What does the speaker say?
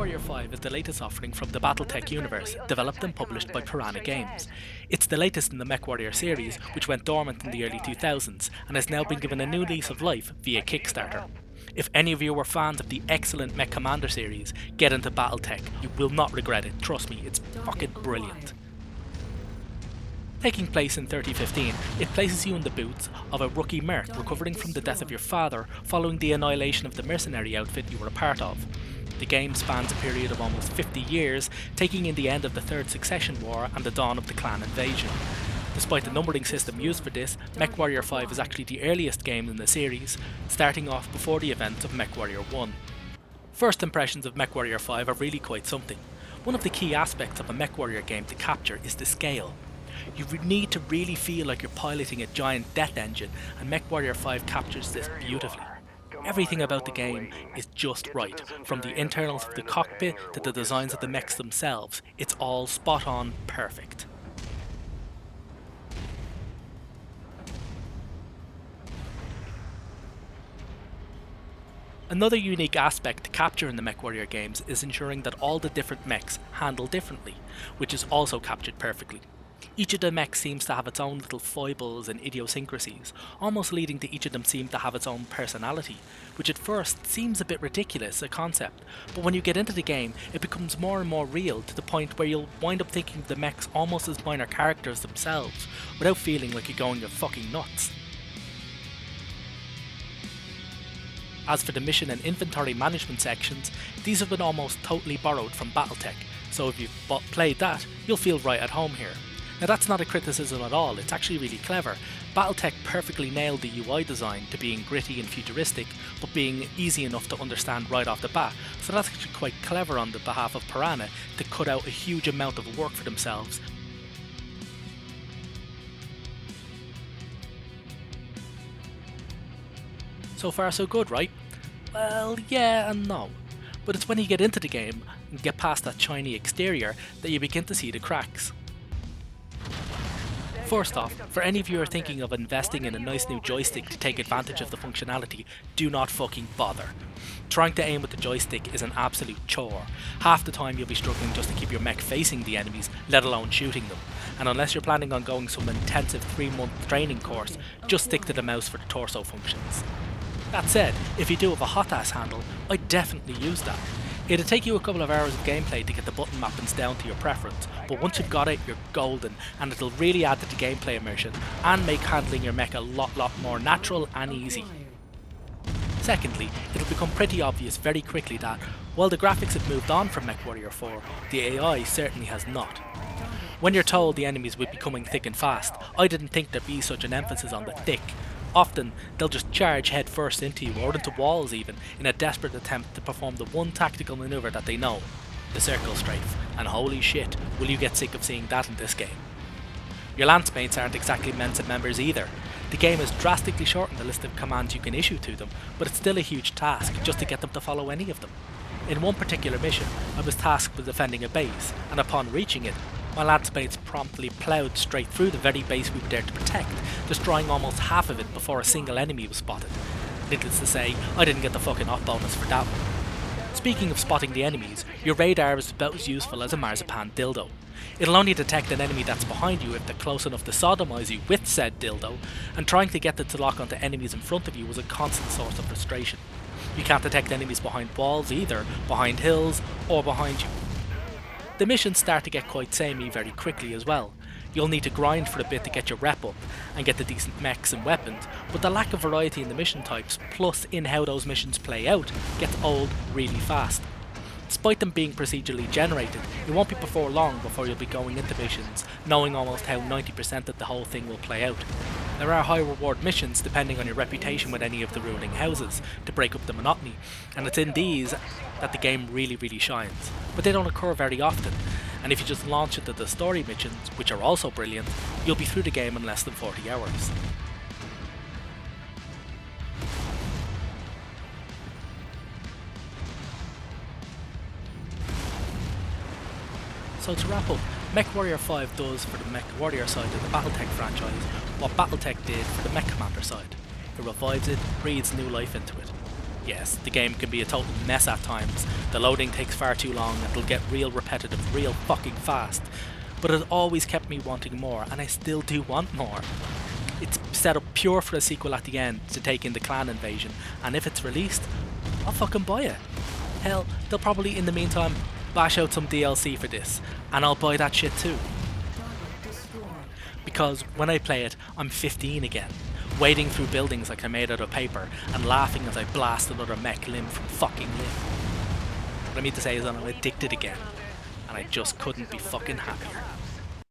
MechWarrior 5 is the latest offering from the BattleTech universe, developed and published by Piranha Games. It's the latest in the MechWarrior series, which went dormant in the early 2000s, and has now been given a new lease of life via Kickstarter. If any of you were fans of the excellent Mech Commander series, get into BattleTech. You will not regret it, trust me, it's fucking brilliant. Taking place in 3015, it places you in the boots of a rookie merc recovering from the death of your father following the annihilation of the mercenary outfit you were a part of. The game spans a period of almost 50 years, taking in the end of the Third Succession War and the dawn of the clan invasion. Despite the numbering system used for this, MechWarrior 5 is actually the earliest game in the series, starting off before the events of MechWarrior 1. First impressions of MechWarrior 5 are really quite something. One of the key aspects of a MechWarrior game to capture is the scale. You need to really feel like you're piloting a giant death engine, and MechWarrior 5 captures this beautifully. Everything about the game is just right, from the internals of the cockpit to the designs of the mechs themselves. It's all spot on perfect. Another unique aspect to capture in the MechWarrior games is ensuring that all the different mechs handle differently, which is also captured perfectly. Each of the mechs seems to have its own little foibles and idiosyncrasies, almost leading to each of them seem to have its own personality, which at first seems a bit ridiculous a concept, but when you get into the game it becomes more and more real to the point where you'll wind up thinking of the mechs almost as minor characters themselves, without feeling like you're going fucking nuts. As for the mission and inventory management sections, these have been almost totally borrowed from BattleTech, so if you've played that, you'll feel right at home here. Now that's not a criticism at all, it's actually really clever. BattleTech perfectly nailed the UI design to being gritty and futuristic, but being easy enough to understand right off the bat, so that's actually quite clever on the behalf of Piranha to cut out a huge amount of work for themselves. So far so good, right? Well, yeah and no. But it's when you get into the game and get past that shiny exterior that you begin to see the cracks. First off, for any of you who are thinking of investing in a nice new joystick to take advantage of the functionality, do not fucking bother. Trying to aim with the joystick is an absolute chore. Half the time you'll be struggling just to keep your mech facing the enemies, let alone shooting them. And unless you're planning on going some intensive 3-month training course, just stick to the mouse for the torso functions. That said, if you do have a hot ass handle, I'd definitely use that. It'll take you a couple of hours of gameplay to get the button mappings down to your preference, but once you've got it, you're golden, and it'll really add to the gameplay immersion and make handling your mech a lot more natural and easy. Secondly, it'll become pretty obvious very quickly that, while the graphics have moved on from MechWarrior 4, the AI certainly has not. When you're told the enemies would be coming thick and fast, I didn't think there'd be such an emphasis on the thick. Often, they'll just charge head first into you, or into walls even, in a desperate attempt to perform the one tactical maneuver that they know, the circle strafe, and holy shit, will you get sick of seeing that in this game. Your lance mates aren't exactly Mensa members either. The game has drastically shortened the list of commands you can issue to them, but it's still a huge task just to get them to follow any of them. In one particular mission, I was tasked with defending a base, and upon reaching it, my lance mates promptly ploughed straight through the very base we were there to protect, destroying almost half of it before a single enemy was spotted. Needless to say, I didn't get the fucking off bonus for that one. Speaking of spotting the enemies, your radar is about as useful as a marzipan dildo. It'll only detect an enemy that's behind you if they're close enough to sodomise you with said dildo, and trying to get it to lock onto enemies in front of you was a constant source of frustration. You can't detect enemies behind walls either, behind hills, or behind you. The missions start to get quite samey very quickly as well. You'll need to grind for a bit to get your rep up and get the decent mechs and weapons, but the lack of variety in the mission types, plus in how those missions play out, gets old really fast. Despite them being procedurally generated, it won't be before long before you'll be going into missions knowing almost how 90% of the whole thing will play out. There are high reward missions depending on your reputation with any of the ruling houses to break up the monotony, and it's in these that the game really shines, but they don't occur very often, and if you just launch into the story missions, which are also brilliant, you'll be through the game in less than 40 hours. So to wrap up, MechWarrior 5 does for the MechWarrior side of the BattleTech franchise what BattleTech did for the Mech Commander side. It revives it, breathes new life into it. Yes, the game can be a total mess at times. The loading takes far too long and it'll get real repetitive real fucking fast. But it always kept me wanting more, and I still do want more. It's set up pure for a sequel at the end to take in the clan invasion, and if it's released, I'll fucking buy it. Hell, they'll probably in the meantime bash out some DLC for this, and I'll buy that shit too. Because when I play it, I'm 15 again, wading through buildings like I made out of paper, and laughing as I blast another mech limb from fucking limb. What I mean to say is that I'm addicted again, and I just couldn't be fucking happier.